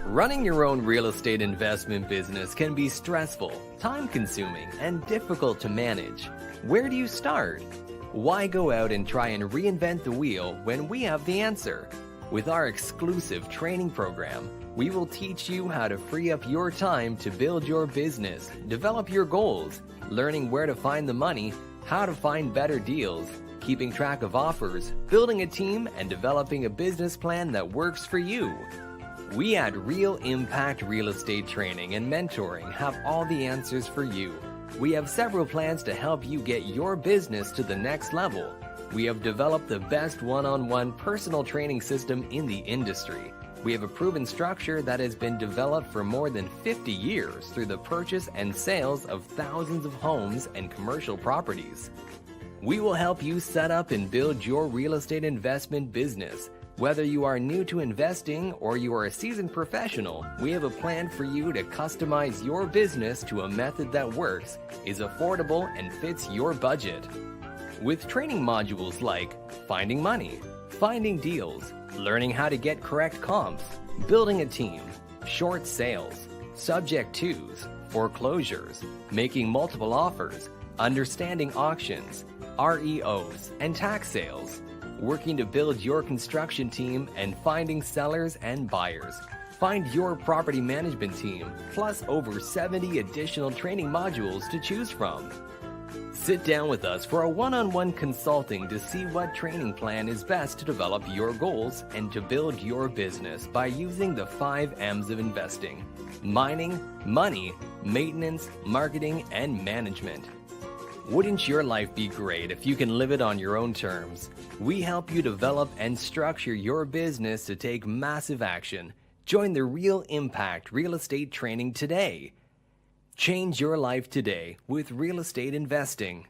Running your own real estate investment business can be stressful, time-consuming, and difficult to manage. Where do you start? Why go out and try and reinvent the wheel when we have the answer? With our exclusive training program, we will teach you how to free up your time to build your business, develop your goals, learning where to find the money, how to find better deals, keeping track of offers, building a team, and developing a business plan that works for you. We at Real Impact Real Estate Training and Mentoring have all the answers for you. We have several plans to help you get your business to the next level. We have developed the best one-on-one personal training system in the industry. We have a proven structure that has been developed for more than 50 years through the purchase and sales of thousands of homes and commercial properties. We will help you set up and build your real estate investment business. Whether you are new to investing or you are a seasoned professional, we have a plan for you to customize your business to a method that works, is affordable, and fits your budget. With training modules like finding money, finding deals, learning how to get correct comps, building a team, short sales, subject twos, foreclosures, making multiple offers, understanding auctions, REOs, and tax sales, working to build your construction team, and finding sellers and buyers. Find your property management team, plus over 70 additional training modules to choose from. Sit down with us for a one-on-one consulting to see what training plan is best to develop your goals and to build your business by using the 5 M's of investing: mining, money, maintenance, marketing, and management. Wouldn't your life be great if you can live it on your own terms? We help you develop and structure your business to take massive action. Join the Real Impact Real Estate Training today. Change your life today with real estate investing.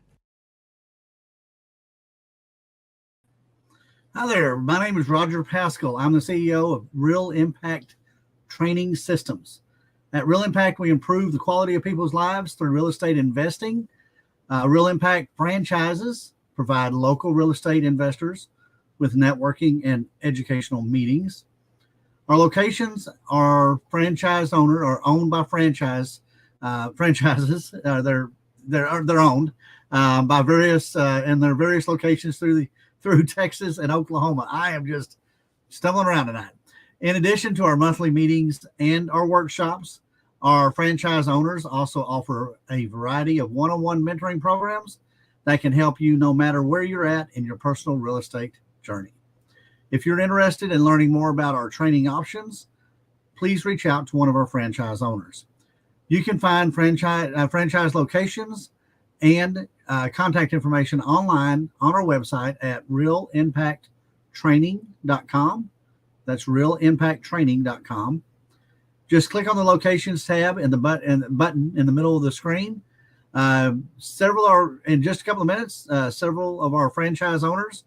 Hi there, my name is Roger Pascal. I'm the CEO of Real Impact Training Systems. At Real Impact, we improve the quality of people's lives through real estate investing. Real Impact franchises provide local real estate investors with networking and educational meetings. Our locations are franchise owner or owned by franchises. They're owned by various in their various locations through Texas and Oklahoma. I am just stumbling around tonight. In addition to our monthly meetings and our workshops, our franchise owners also offer a variety of one-on-one mentoring programs that can help you no matter where you're at in your personal real estate journey. If you're interested in learning more about our training options, please reach out to one of our franchise owners. You can find franchise locations and contact information online on our website at realimpacttraining.com. That's realimpacttraining.com. Just click on the locations tab in the button in the middle of the screen. In just a couple of minutes, several of our franchise owners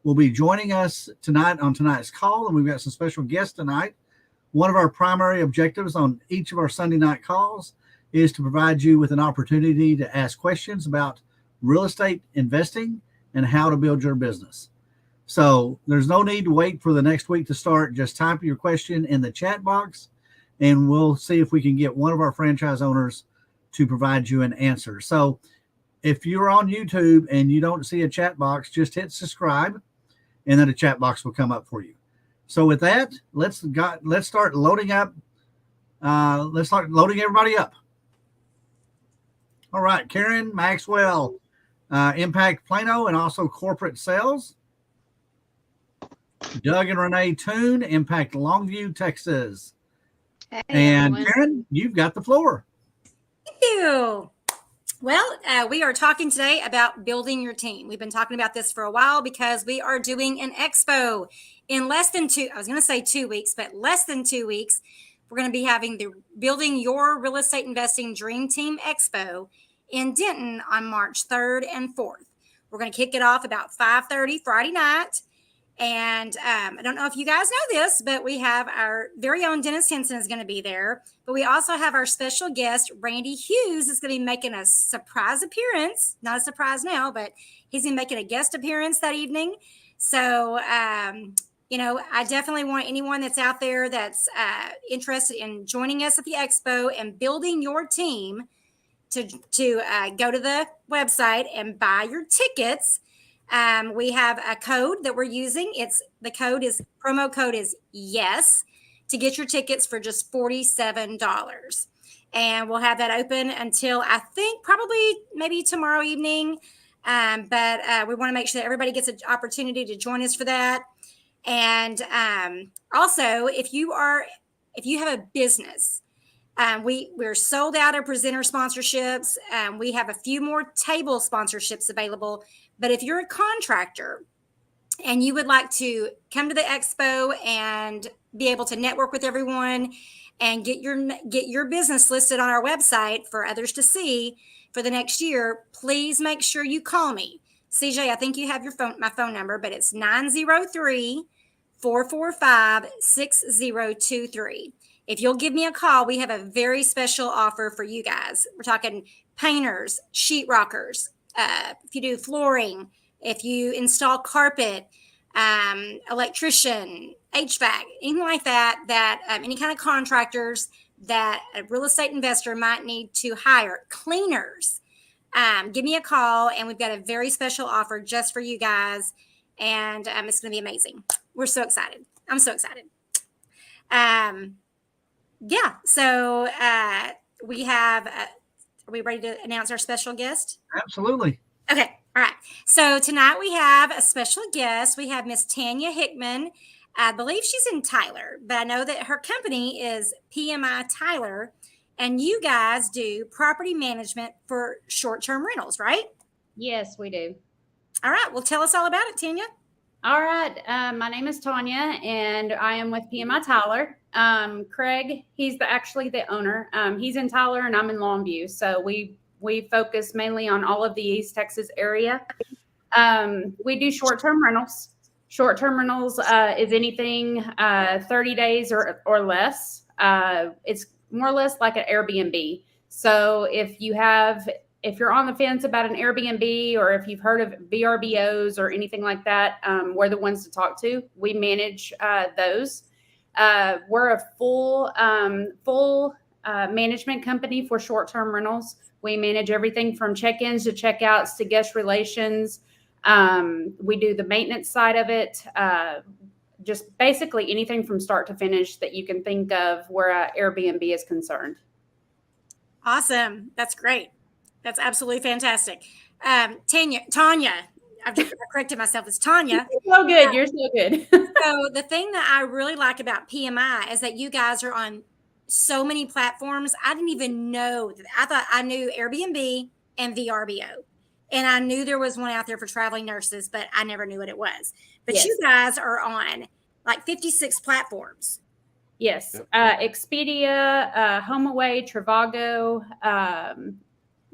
will be joining us tonight on tonight's call, and we've got some special guests tonight. One of our primary objectives on each of our Sunday night calls is to provide you with an opportunity to ask questions about real estate investing and how to build your business. So there's no need to wait for the next week to start. Just type your question in the chat box, and we'll see if we can get one of our franchise owners to provide you an answer. So if you're on YouTube and you don't see a chat box, just hit subscribe, and then a chat box will come up for you. So with that, let's start loading up. Let's start loading everybody up. All right, Karen Maxwell, Impact Plano, and also corporate sales. Doug and Renee Toon, Impact Longview, Texas. Hey, and everyone. Karen, you've got the floor. Thank you. Well, we are talking today about building your team. We've been talking about this for a while because we are doing an expo in less than 2 weeks, but less than 2 weeks. We're going to be having the Building Your Real Estate Investing Dream Team Expo in Denton on March 3rd and 4th. We're going to kick it off about 5:30 Friday night. And I don't know if you guys know this, but we have our very own Dennis Henson is going to be there. But we also have our special guest, Randy Hughes, is going to be making a surprise appearance. Not a surprise now, but he's going to be making a guest appearance that evening. So I definitely want anyone that's out there that's interested in joining us at the expo and building your team to go to the website and buy your tickets. We have a code that we're using. Promo code is YES to get your tickets for just $47. And we'll have that open until I think probably maybe tomorrow evening. But we want to make sure that everybody gets an opportunity to join us for that. And also, if you have a business, we're sold out of presenter sponsorships. We have a few more table sponsorships available. But if you're a contractor and you would like to come to the expo and be able to network with everyone and get your business listed on our website for others to see for the next year, please make sure you call me. CJ, I think you have my phone number, but it's 903-445-6023. If you'll give me a call, we have a very special offer for you guys. We're talking painters, sheetrockers, if you do flooring, if you install carpet, electrician, HVAC, anything like that, any kind of contractors that a real estate investor might need to hire, cleaners, give me a call, and we've got a very special offer just for you guys, and it's going to be amazing. We're so excited. I'm so excited. Yeah, so we have, are we ready to announce our special guest? Absolutely. Okay, all right. So tonight we have a special guest. We have Miss Tanya Hickman. I believe she's in Tyler, but I know that her company is PMI Tyler, and you guys do property management for short-term rentals, right? Yes, we do. All right, well, tell us all about it, Tanya. All right. My name is Tanya, and I am with PMI Tyler. Craig, he's actually the owner. He's in Tyler, and I'm in Longview. So we focus mainly on all of the East Texas area. We do short-term rentals. Short-term rentals is anything 30 days or less. It's more or less like an Airbnb. So if you're on the fence about an Airbnb, or if you've heard of VRBOs or anything like that, we're the ones to talk to. We manage those. We're a full management company for short-term rentals. We manage everything from check-ins to check-outs to guest relations. We do the maintenance side of it. Just basically anything from start to finish that you can think of where Airbnb is concerned. Awesome. That's great. That's absolutely fantastic. Tanya, I've just corrected myself. It's Tanya. You're so good. You're so good. So the thing that I really like about PMI is that you guys are on so many platforms. I didn't even know that. I thought I knew Airbnb and VRBO. And I knew there was one out there for traveling nurses, but I never knew what it was. But yes, you guys are on like 56 platforms. Yes. Expedia, HomeAway, Trivago,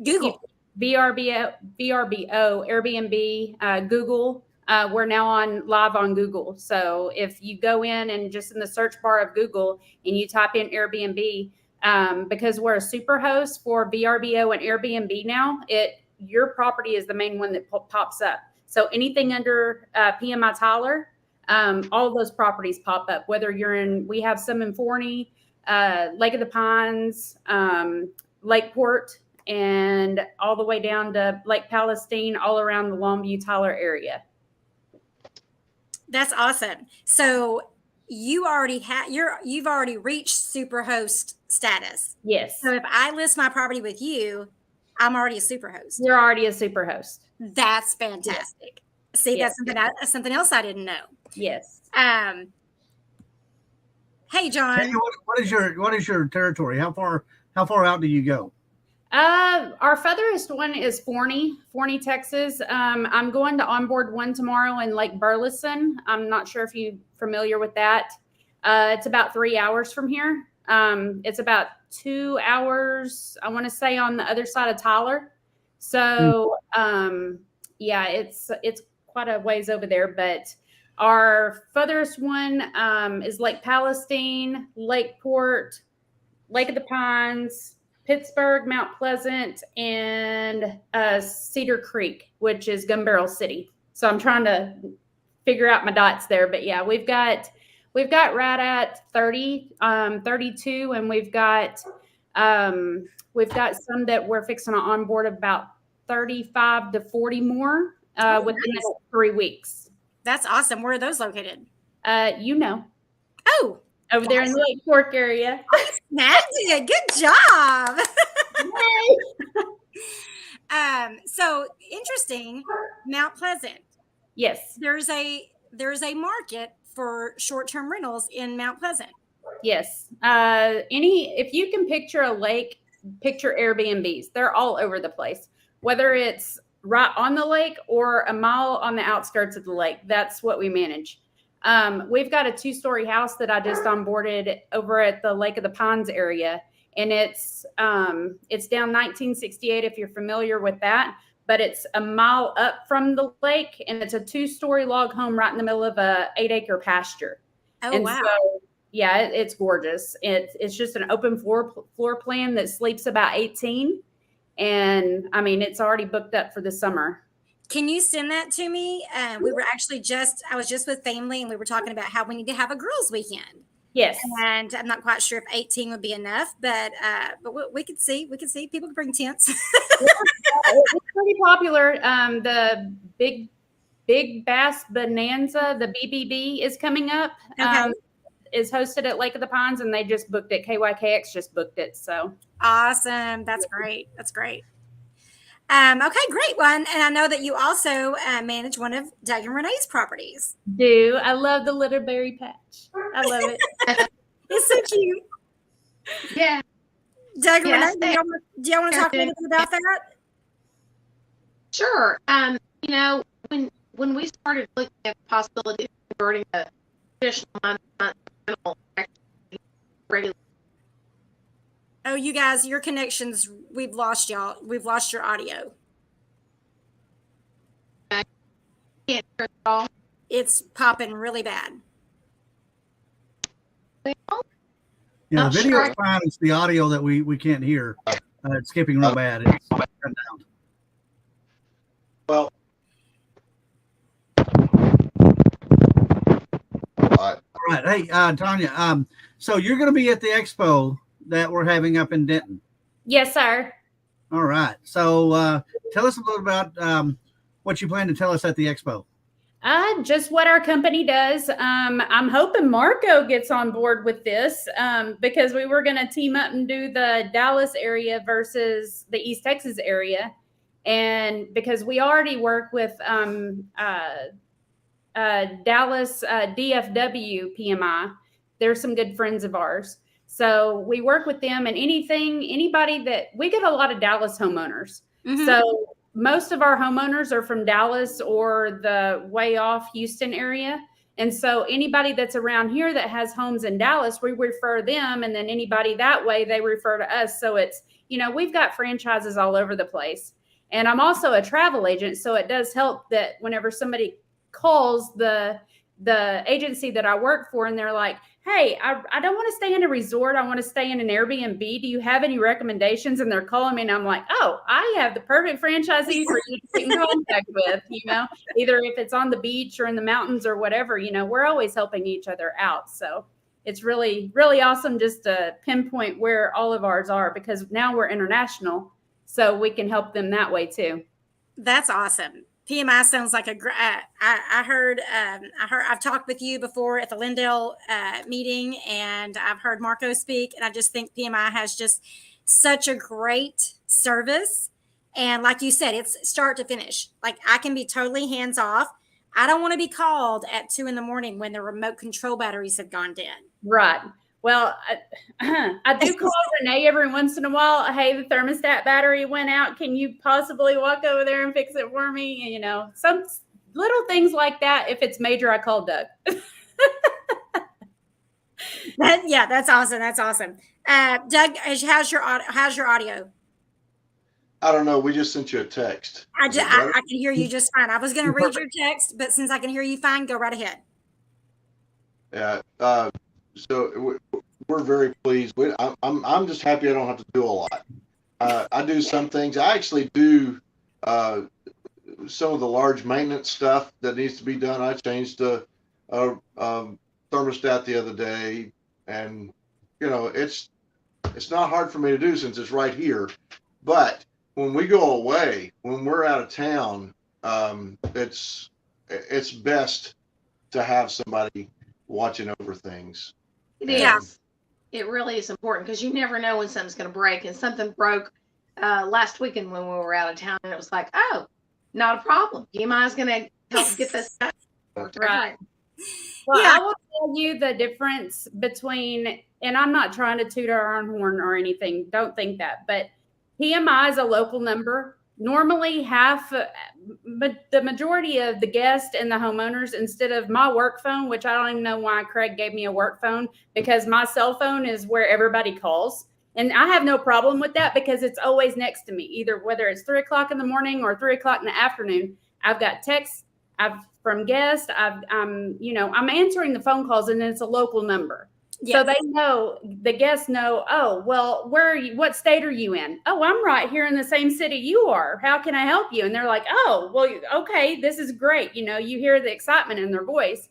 Google, VRBO, Airbnb, Google. We're now live on Google. So if you go in and just in the search bar of Google and you type in Airbnb, because we're a super host for VRBO and Airbnb now, your property is the main one that pops up. So anything under PMI Tyler, all of those properties pop up, whether we have some in Forney, Lake of the Pines, Lakeport, and all the way down to Lake Palestine, all around the Longview Tyler area. That's awesome. So you've already reached superhost status. Yes. So if I list my property with you, I'm already a superhost. You're already a superhost. That's fantastic. Yes. See, yes. That's something else I didn't know. Yes. Hey, John. Hey, what is your territory? How far out do you go? Our furthest one is Forney, Texas. I'm going to onboard one tomorrow in Lake Burleson. I'm not sure if you're familiar with that. It's about 3 hours from here. It's about 2 hours, I want to say, on the other side of Tyler. So, yeah, it's quite a ways over there. But our furthest one is Lake Palestine, Lakeport, Lake of the Pines, Pittsburgh, Mount Pleasant, and Cedar Creek, which is Gun Barrel City. So I'm trying to figure out my dots there. But yeah, we've got right at 30, 32, and we've got some that we're fixing to onboard about 35 to 40 more within the next 3 weeks. That's awesome. Where are those located? Oh, over there in the Lake Fork area. Snagged it. Good job. So interesting. Mount Pleasant. Yes. There's a market for short-term rentals in Mount Pleasant. Yes. If you can picture a lake, picture Airbnbs. They're all over the place. Whether it's right on the lake or a mile on the outskirts of the lake, that's what we manage. We've got a 2-story house that I just onboarded over at the Lake of the Pines area, and it's down 1968 if you're familiar with that. But it's a mile up from the lake, and it's a 2-story log home right in the middle of a 8-acre pasture. Oh, wow. So, yeah, it's gorgeous. It's just an open floor plan that sleeps about 18. And I mean, it's already booked up for the summer. Can you send that to me? I was just with family, and we were talking about how we need to have a girls' weekend. Yes. And I'm not quite sure if 18 would be enough, but we could see. People could bring tents. It's pretty popular. The Big Bass Bonanza, the BBB, is coming up. Okay. Is hosted at Lake of the Pines, and they just booked it. KYKX just booked it. So awesome. That's great. Okay, great one. And I know that you also manage one of Doug and Renee's properties. I love the Litterberry patch. I love it. It's so cute. Yeah. Doug and Renee, do y'all want to talk a little bit about that? Sure. When we started looking at the possibility of converting a traditional month rental regular. Oh, you guys, your connections, we've lost y'all. We've lost your audio. I can't hear it at all. It's popping really bad. Well, Yeah, the video is fine. It's the audio that we can't hear. It's skipping real bad. It's cut down. Well, all right. Hey, Tanya. So you're going to be at the expo that we're having up in Denton. Yes, sir. All right. So tell us a little about what you plan to tell us at the expo. Just what our company does. I'm hoping Marco gets on board with this because we were going to team up and do the Dallas area versus the East Texas area. And because we already work with Dallas DFW PMI, they're some good friends of ours. So we work with them, and anybody that we get a lot of Dallas homeowners. Mm-hmm. So most of our homeowners are from Dallas or the way off Houston area. And so anybody that's around here that has homes in Dallas, we refer them. And then anybody that way, they refer to us. So it's, we've got franchises all over the place. And I'm also a travel agent. So it does help that whenever somebody calls the agency that I work for, and they're like, hey, I don't want to stay in a resort. I want to stay in an Airbnb. Do you have any recommendations? And they're calling me, and I'm like, oh, I have the perfect franchisee for you to get in contact with, either if it's on the beach or in the mountains or whatever, we're always helping each other out. So it's really, really awesome just to pinpoint where all of ours are, because now we're international, so we can help them that way too. That's awesome. PMI sounds like I've talked with you before at the Lindale meeting, and I've heard Marco speak, and I just think PMI has just such a great service. And like you said, it's start to finish. Like, I can be totally hands off. I don't want to be called at 2 a.m. when the remote control batteries have gone dead. Right. Well, I do call Renee every once in a while. Hey, the thermostat battery went out. Can you possibly walk over there and fix it for me? Some little things like that. If it's major, I call Doug. That's awesome. That's awesome. Doug, how's your audio? I don't know. We just sent you a text. I can hear you just fine. I was going to read your text, but since I can hear you fine, go right ahead. Yeah. So we're very pleased. I'm just happy I don't have to do a lot. I do some things. I actually do some of the large maintenance stuff that needs to be done. I changed the thermostat the other day, and it's not hard for me to do since it's right here. But when we go away, when we're out of town, it's best to have somebody watching over things. It Yeah. is. It really is important because you never know when something's going to break. And something broke last weekend when we were out of town, and it was like, oh, not a problem. PMI's going to help get this done. Right. Well, Yeah. I will tell you the difference between, and I'm not trying to toot our own horn or anything. Don't think that, but PMI is a local number. Normally, but the majority of the guests and the homeowners, instead of my work phone, which I don't even know why Craig gave me a work phone, because my cell phone is where everybody calls. And I have no problem with that because it's always next to me, either whether it's 3 o'clock in the morning or 3 o'clock in the afternoon. I've got texts from guests. I'm answering the phone calls, and it's a local number. Yes. So they know, the guests know, oh, well, where are you? What state are you in? Oh, I'm right here in the same city you are. How can I help you? And they're like, oh, well, okay, this is great. You hear the excitement in their voice.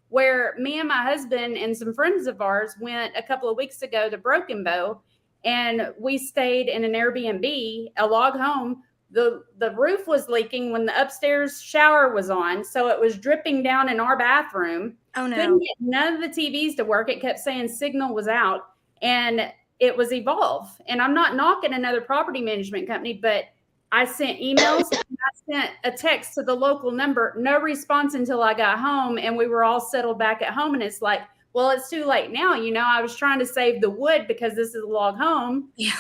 Where me and my husband and some friends of ours went a couple of weeks ago to Broken Bow, and we stayed in an Airbnb, a log home. The roof was leaking when the upstairs shower was on, so it was dripping down in our bathroom. Oh no. Couldn't get none of the TVs to work. It kept saying signal was out, and it was Evolve. And I'm not knocking another property management company, but I sent emails and I sent a text to the local number, no response until I got home, and we were all settled back at home. And it's like, well, it's too late now. I was trying to save the wood because this is a log home, Yeah.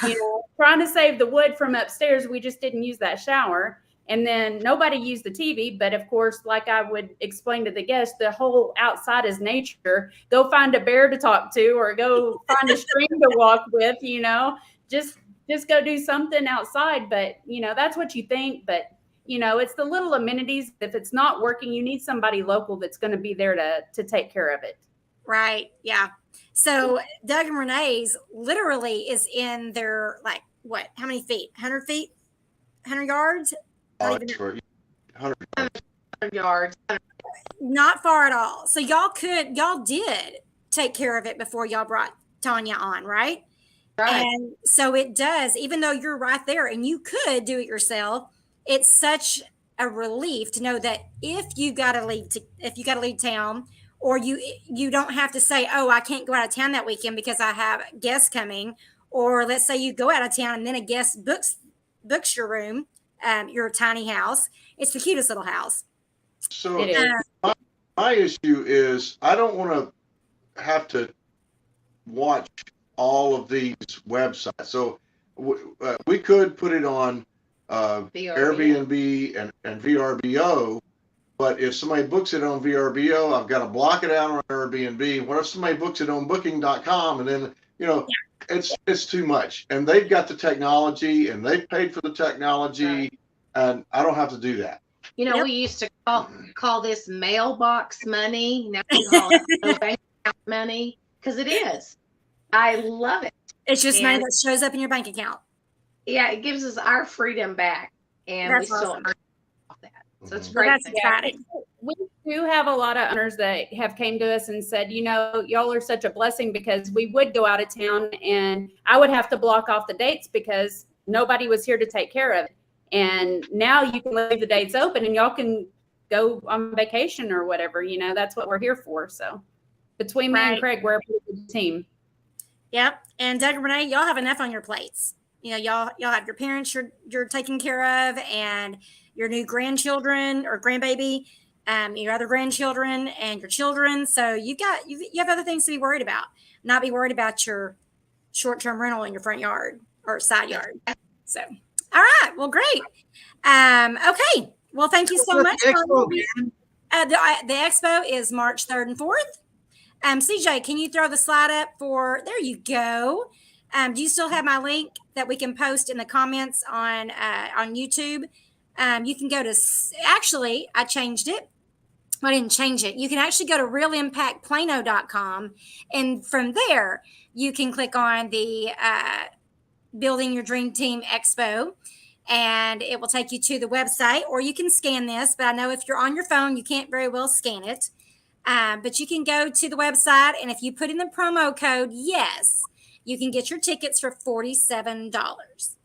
Trying to save the wood from upstairs. We just didn't use that shower. And then nobody used the TV. But of course, like I would explain to the guests, the whole outside is nature. Go find a bear to talk to, or go find a stream to walk with, just go do something outside. But, that's what you think. But, it's the little amenities. If it's not working, you need somebody local that's going to be there to take care of it. Right. Yeah. So Doug and Renee's literally is in their, like, what? How many feet? 100 feet? 100 yards? Not even- 100 yards. Not far at all. So y'all did take care of it before y'all brought Tanya on, right? Right. And so it does, even though you're right there and you could do it yourself, it's such a relief to know that if you got to leave town, or you don't have to say, oh, I can't go out of town that weekend because I have guests coming. Or let's say you go out of town and then a guest books your room, your tiny house. It's the cutest little house. So It is. my issue is I don't want to have to watch all of these websites. So we could put it on Airbnb and VRBO. But if somebody books it on VRBO, I've got to block it out on Airbnb. What if somebody books it on booking.com, and then, it's too much. And they've got the technology and they've paid for the technology, Right. And I don't have to do that. Yep. We used to call this mailbox money. Now we call it bank account money, because it is. I love it. It's just money And- that shows up in your bank account. Yeah, it gives us our freedom back, and That's we still awesome. earn off that. So it's Mhm. great. That's thing. exciting. We do have a lot of owners that have came to us and said, y'all are such a blessing, because we would go out of town and I would have to block off the dates because nobody was here to take care of it. And now you can leave the dates open and y'all can go on vacation or whatever. That's what we're here for. So between me Right. and Craig, we're a pretty good team. Yep. And Doug and Renee, y'all have enough on your plates. Y'all have your parents you're taking care of, and your new grandchildren or grandbaby, your other grandchildren and your children. So you have other things to be worried about. Not be worried about your short-term rental in your front yard or side yard. So, all right. Well, great. Okay. Well, thank you so much. The Expo, The Expo is March 3rd and 4th. CJ, can you throw the slide up there you go. Do you still have my link that we can post in the comments on YouTube? You can go to, actually, I changed it. I didn't change it. You can actually go to realimpactplano.com. And from there, you can click on the Building Your Dream Team Expo. and it will take you to the website, or you can scan this. But I know if you're on your phone, you can't very well scan it. But you can go to the website, and if you put in the promo code YES, you can get your tickets for $47.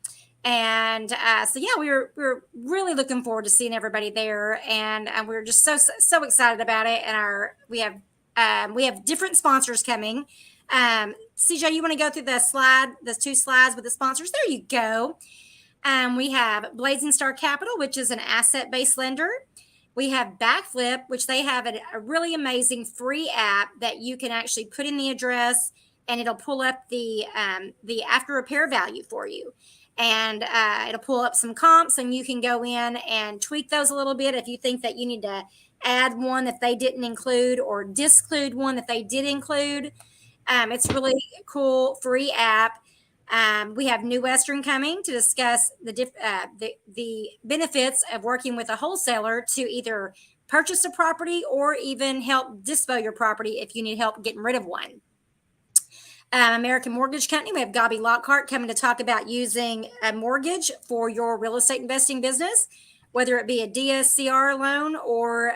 And so yeah, we're really looking forward to seeing everybody there, and we're just so excited about it. And we have different sponsors coming. CJ, you want to go through the 2 slides with the sponsors? There you go. We have Blazing Star Capital, which is an asset-based lender. We have Backflip, which they have a really amazing free app that you can actually put in the address, and it'll pull up the after repair value for you. And it'll pull up some comps, and you can go in and tweak those a little bit if you think that you need to add one that they didn't include or disclude one that they did include. It's a really cool free app. We have New Western coming to discuss the benefits of working with a wholesaler to either purchase a property or even help dispo your property if you need help getting rid of one. American Mortgage Company, we have Gabi Lockhart coming to talk about using a mortgage for your real estate investing business, whether it be a DSCR loan or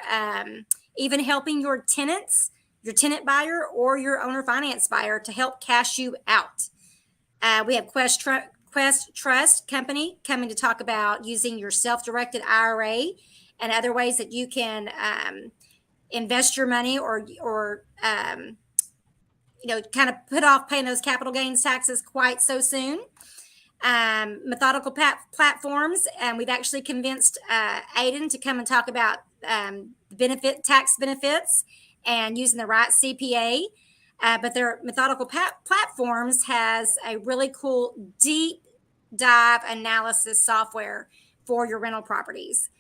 even helping your tenants, your tenant buyer or your owner finance buyer to help cash you out. We have Quest Trust Company coming to talk about using your self-directed IRA and other ways that you can invest your money or kind of put off paying those capital gains taxes quite so soon. Methodical platforms, and we've actually convinced Aiden to come and talk about tax benefits and using the right CPA. But their Methodical platforms has a really cool deep dive analysis software for your rental properties.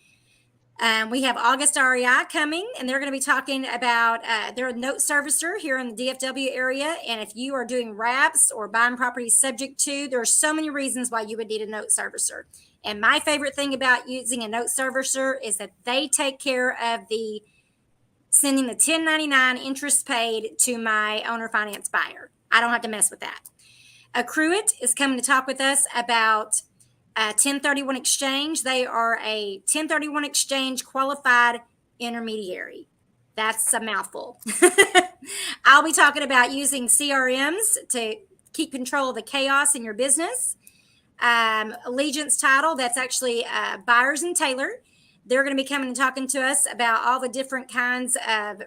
We have August REI coming, and they're going to be talking about they're a note servicer here in the DFW area. And if you are doing wraps or buying properties subject to, there are so many reasons why you would need a note servicer. And my favorite thing about using a note servicer is that they take care of sending the 1099 interest paid to my owner finance buyer. I don't have to mess with that. Accruit is coming to talk with us about 1031 exchange. They are a 1031 exchange qualified intermediary. That's a mouthful. I'll be talking about using CRMs to keep control of the chaos in your business. Allegiance Title, that's actually Byers and Taylor. They're going to be coming and talking to us about all the different kinds of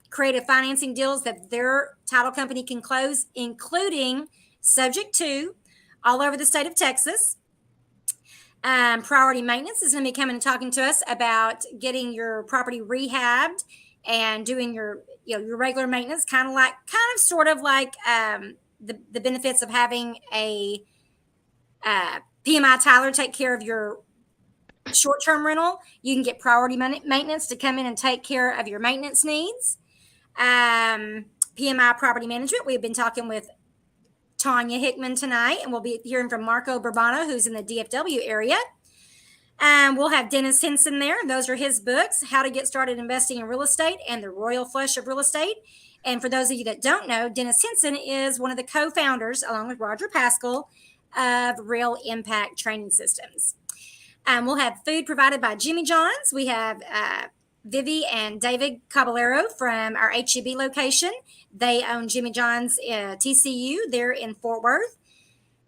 creative financing deals that their title company can close, including subject to all over the state of Texas. Priority Maintenance is going to be coming and talking to us about getting your property rehabbed and doing your regular maintenance, kind of sort of like the benefits of having a PMI Tyler take care of your short-term rental. You can get Priority Maintenance to come in and take care of your maintenance needs. PMI Property Management, we've been talking with Tanya Hickman tonight, and we'll be hearing from Marco Bourbano, who's in the DFW area. We'll have Dennis Henson there. Those are his books, How to Get Started Investing in Real Estate and The Royal Flush of Real Estate. And for those of you that don't know, Dennis Henson is one of the co-founders, along with Roger Pascal, of Real Impact Training Systems. We'll have food provided by Jimmy John's. We have Vivi and David Caballero from our HEB location. They own Jimmy John's TCU there in Fort Worth.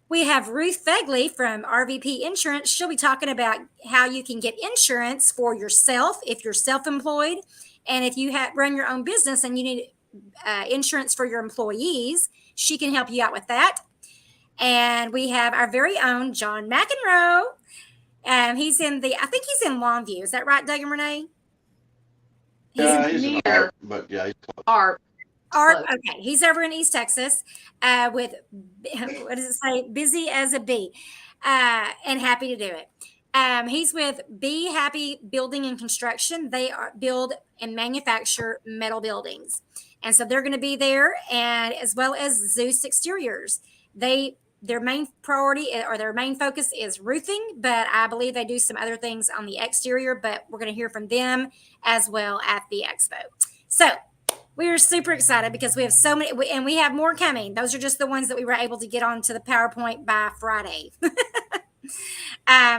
We have Ruth Fegley from RVP Insurance. She'll be talking about how you can get insurance for yourself if you're self-employed, and if you run your own business and you need insurance for your employees, she can help you out with that. And we have our very own John McEnroe. I think he's in Longview. Is that right, Doug and Renee? He's in Art, but yeah, he's close. Art. Okay. He's over in East Texas with, what does it say? Busy as a bee and happy to do it. He's with Be Happy Building and Construction. They build and manufacture metal buildings. And so they're going to be there, and as well as Zeus Exteriors. Their main priority or their main focus is roofing, but I believe they do some other things on the exterior, but we're going to hear from them as well at the expo. So we are super excited because we have so many, and we have more coming. Those are just the ones that we were able to get onto the PowerPoint by Friday.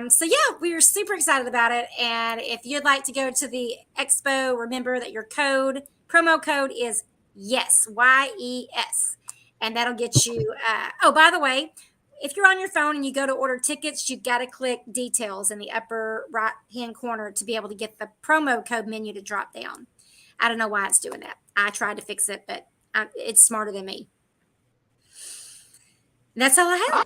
So yeah, we are super excited about it. And if you'd like to go to the expo, remember that your promo code is YES, YES. And that'll get you, oh, by the way, if you're on your phone and you go to order tickets, you've got to click details in the upper right hand corner to be able to get the promo code menu to drop down. I don't know why it's doing that. I tried to fix it, but it's smarter than me. That's all I have.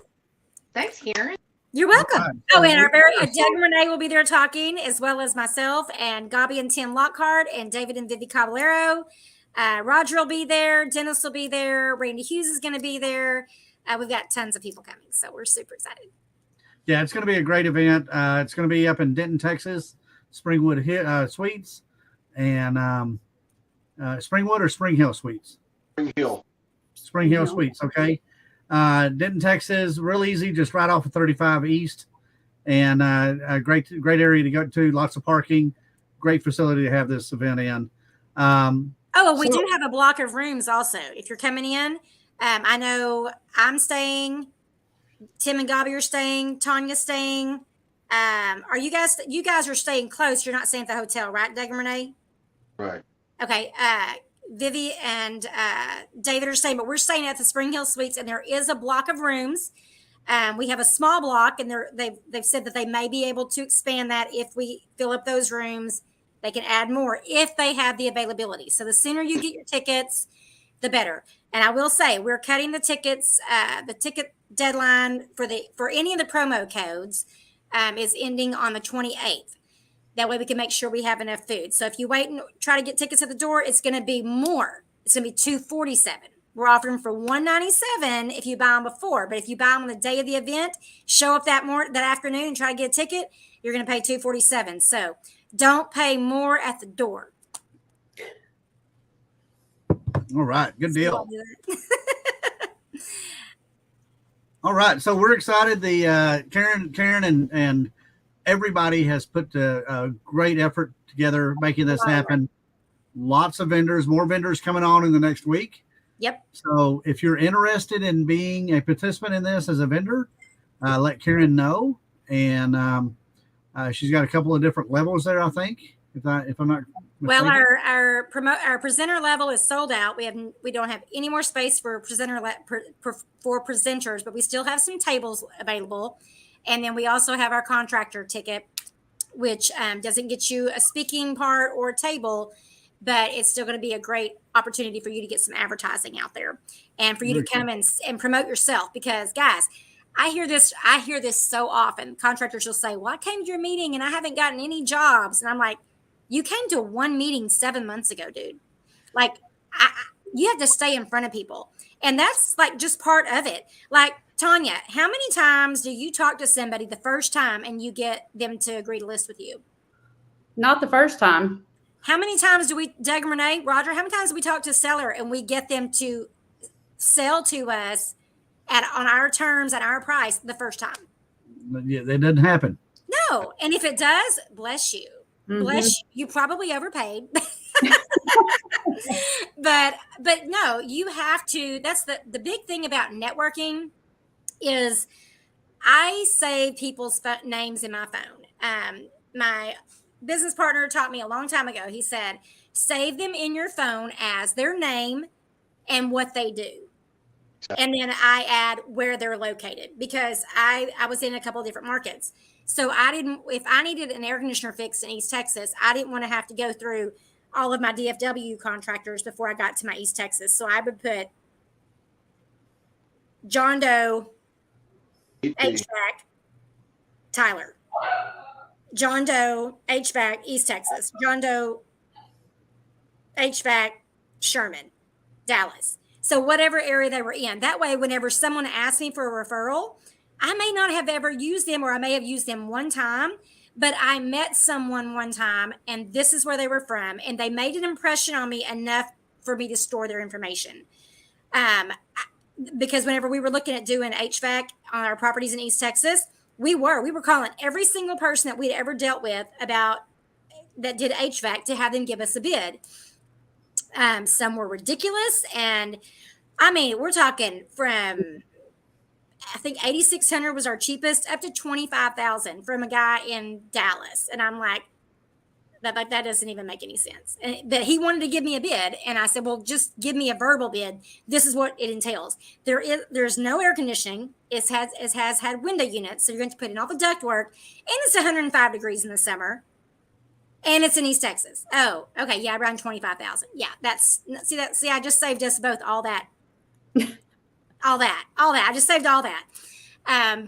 Thanks, Karen. You're welcome. Right. Oh, and our very Doug and Renee will be there talking, as well as myself and Gabi and Tim Lockhart and David and Vivi Caballero. Roger will be there. Dennis will be there. Randy Hughes is going to be there. We've got tons of people coming, so we're super excited. Yeah, it's going to be a great event. It's going to be up in Denton, Texas, Springwood Suites, and Springwood or Spring Hill Suites. Spring Hill. Spring Hill Suites. Okay. Denton, Texas, real easy, just right off of 35 East, and a great area to go to. Lots of parking, great facility to have this event in. We do have a block of rooms also. If you're coming in, I know I'm staying. Tim and Gabi are staying. Tanya's staying. Are you guys are staying close? You're not staying at the hotel, right, Doug and Renee? Right. Okay. Vivi and David are staying, but we're staying at the Spring Hill Suites, and there is a block of rooms. We have a small block, and they've said that they may be able to expand that if we fill up those rooms. They can add more if they have the availability. So the sooner you get your tickets, the better. And I will say we're cutting the tickets. The ticket deadline for any of the promo codes is ending on the 28th. That way we can make sure we have enough food. So if you wait and try to get tickets at the door, it's going to be more. It's going to be $247. We're offering them for $197 if you buy them before. But if you buy them on the day of the event, show up that afternoon and try to get a ticket, you're going to pay $247. So don't pay more at the door. All right, good deal. All right, so we're excited. The Karen and everybody has put a great effort together making this happen. Lots of vendors, more vendors coming on in the next week. Yep. So if you're interested in being a participant in this as a vendor, let Karen know. And she's got a couple of different levels there, I think. If I'm not well, mistaken. our presenter level is sold out. We don't have any more space for for presenters, but we still have some tables available. And then we also have our contractor ticket, which doesn't get you a speaking part or a table, but it's still going to be a great opportunity for you to get some advertising out there and for you to come and promote yourself. Because guys, I hear this so often. Contractors will say, well, I came to your meeting and I haven't gotten any jobs. And I'm like, you came to one meeting 7 months ago, dude. Like you have to stay in front of people. And that's like just part of it. Like, Tanya, how many times do you talk to somebody the first time and you get them to agree to list with you? Not the first time. How many times do we, Doug and Renee, Roger, how many times do we talk to a seller and we get them to sell to us on our terms at our price the first time? Yeah, that doesn't happen. No. And if it does, bless you. Mm-hmm. Bless you. You probably overpaid. but no, you have to. That's the big thing about networking is I save people's names in my phone. My business partner taught me a long time ago. He said, save them in your phone as their name and what they do. And then I add where they're located because I was in a couple of different markets. So if I needed an air conditioner fixed in East Texas, I didn't want to have to go through all of my DFW contractors before I got to my East Texas. So I would put John Doe, HVAC, Tyler. John Doe, HVAC, East Texas. John Doe, HVAC, Sherman, Dallas. So whatever area they were in. That way, whenever someone asked me for a referral, I may not have ever used them, or I may have used them one time, but I met someone one time and this is where they were from. And they made an impression on me enough for me to store their information. Because whenever we were looking at doing HVAC on our properties in East Texas, we were calling every single person that we'd ever dealt with that did HVAC to have them give us a bid. Some were ridiculous. And I mean, we're talking from I think 8,600 was our cheapest, up to 25,000 from a guy in Dallas. And I'm like, that doesn't even make any sense. But he wanted to give me a bid, and I said, well, just give me a verbal bid. This is what it entails. There's no air conditioning. It has had window units, so you're going to put in all the duct work, and it's 105 degrees in the summer, and it's in East Texas. Oh, okay, yeah, around 25,000. Yeah, see, I just saved us both all that, all that. I just saved all that.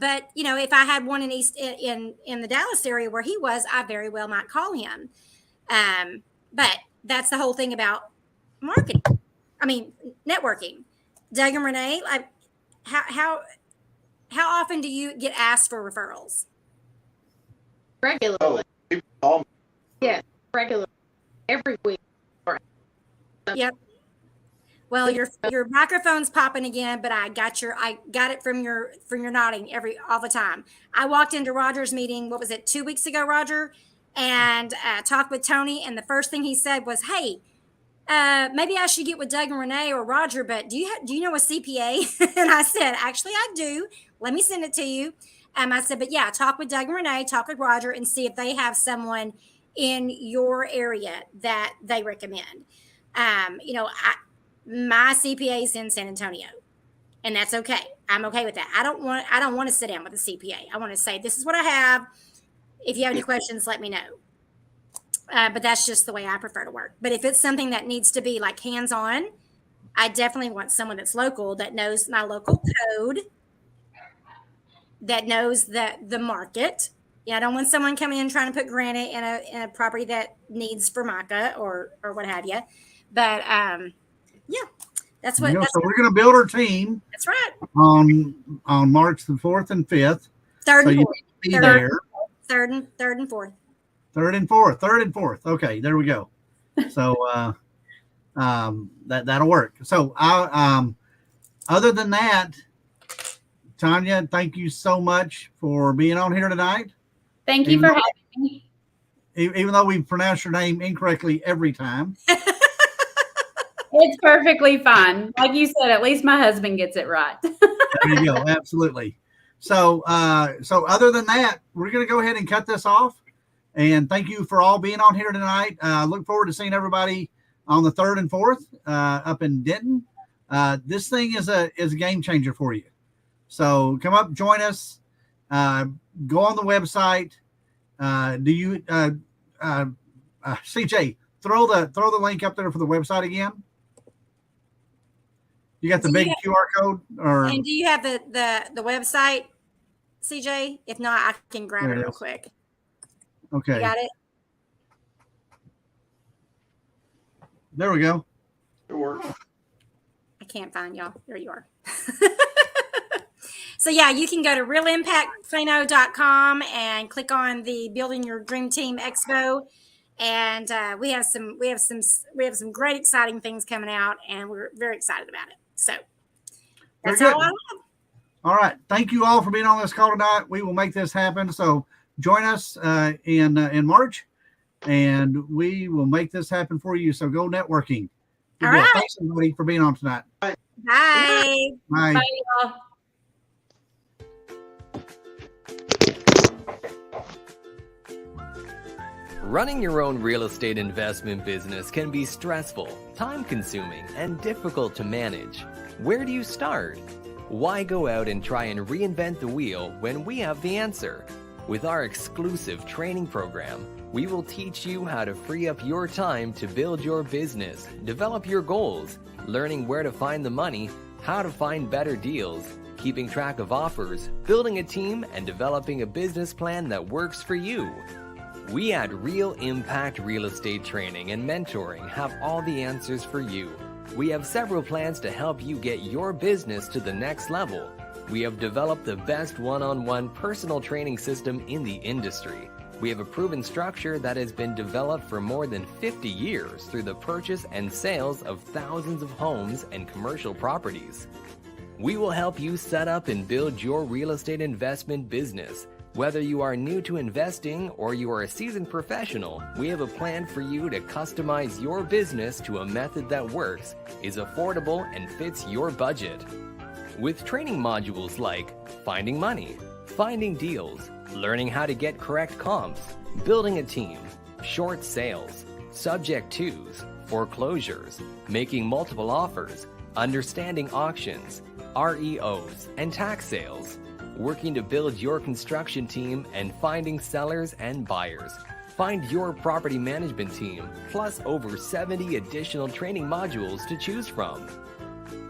But if I had one in the Dallas area where he was, I very well might call him. But that's the whole thing about marketing. I mean, networking. Doug and Renee, like, how often do you get asked for referrals? Regularly. People call me. Yes, regularly. Every week. Yep. Well, your microphone's popping again, but I got it from your nodding all the time. I walked into Roger's meeting. What was it, 2 weeks ago, Roger, and talked with Tony. And the first thing he said was, "Hey, maybe I should get with Doug and Renee or Roger. But do you know a CPA?" And I said, "Actually, I do. Let me send it to you." I said, "But yeah, talk with Doug and Renee, talk with Roger, and see if they have someone in your area that they recommend." My CPA is in San Antonio, and that's okay. I'm okay with that. I don't want to sit down with a CPA. I want to say, this is what I have. If you have any questions, let me know. But that's just the way I prefer to work. But if it's something that needs to be like hands-on, I definitely want someone that's local, that knows my local code, that knows the market. Yeah, I don't want someone coming in trying to put granite in a property that needs Formica or what have you. But yeah, that's what. So we're going to build our team. That's right. On March the 4th and 5th. Third and fourth. Be there. Third and fourth. Third and fourth. Okay, there we go. So that'll work. So other than that, Tanya, thank you so much for being on here tonight. Thank you for having me. Even though we pronounce your name incorrectly every time. It's perfectly fine. Like you said, at least my husband gets it right. There you go. Absolutely. So other than that, we're going to go ahead and cut this off. And thank you for all being on here tonight. Look forward to seeing everybody on the 3rd and 4th up in Denton. This thing is a game changer for you. So come up, join us. Go on the website. CJ, throw the link up there for the website again. You got the big QR code, and do you have the website, CJ? If not, I can grab it real quick. Okay. You got it? There we go. It works. I can't find y'all. There you are. So yeah, you can go to realimpactplano.com and click on the Building Your Dream Team Expo. And we have some great exciting things coming out, and we're very excited about it. So that's all I have. All right. Thank you all for being on this call tonight. We will make this happen. So join us in March, and we will make this happen for you. So go networking. All right. Thanks everybody for being on tonight. Bye. Bye. Bye, y'all. Running your own real estate investment business can be stressful, time-consuming, and difficult to manage. Where do you start? Why go out and try and reinvent the wheel when we have the answer? With our exclusive training program, we will teach you how to free up your time to build your business, develop your goals, learning where to find the money, how to find better deals, keeping track of offers, building a team, and developing a business plan that works for you. We at Real Impact Real Estate Training and Mentoring have all the answers for you. We have several plans to help you get your business to the next level. We have developed the best one-on-one personal training system in the industry. We have a proven structure that has been developed for more than 50 years through the purchase and sales of thousands of homes and commercial properties. We will help you set up and build your real estate investment business. Whether you are new to investing or you are a seasoned professional, we have a plan for you to customize your business to a method that works, is affordable, and fits your budget. with training modules like finding money, finding deals, learning how to get correct comps, building a team, short sales, subject twos, foreclosures, making multiple offers, understanding auctions, REOs, and tax sales, working to build your construction team and finding sellers and buyers. Find your property management team, plus over 70 additional training modules to choose from.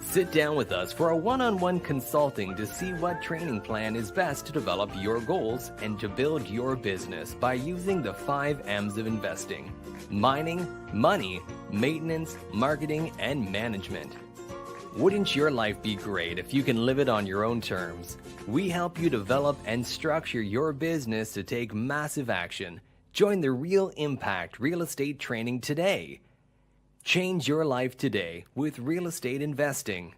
Sit down with us for a one-on-one consulting to see what training plan is best to develop your goals and to build your business by using the 5 M's of investing: mining, money, maintenance, marketing, and management. Wouldn't your life be great if you can live it on your own terms? We help you develop and structure your business to take massive action. Join the Real Impact Real Estate Training today. Change your life today with real estate investing.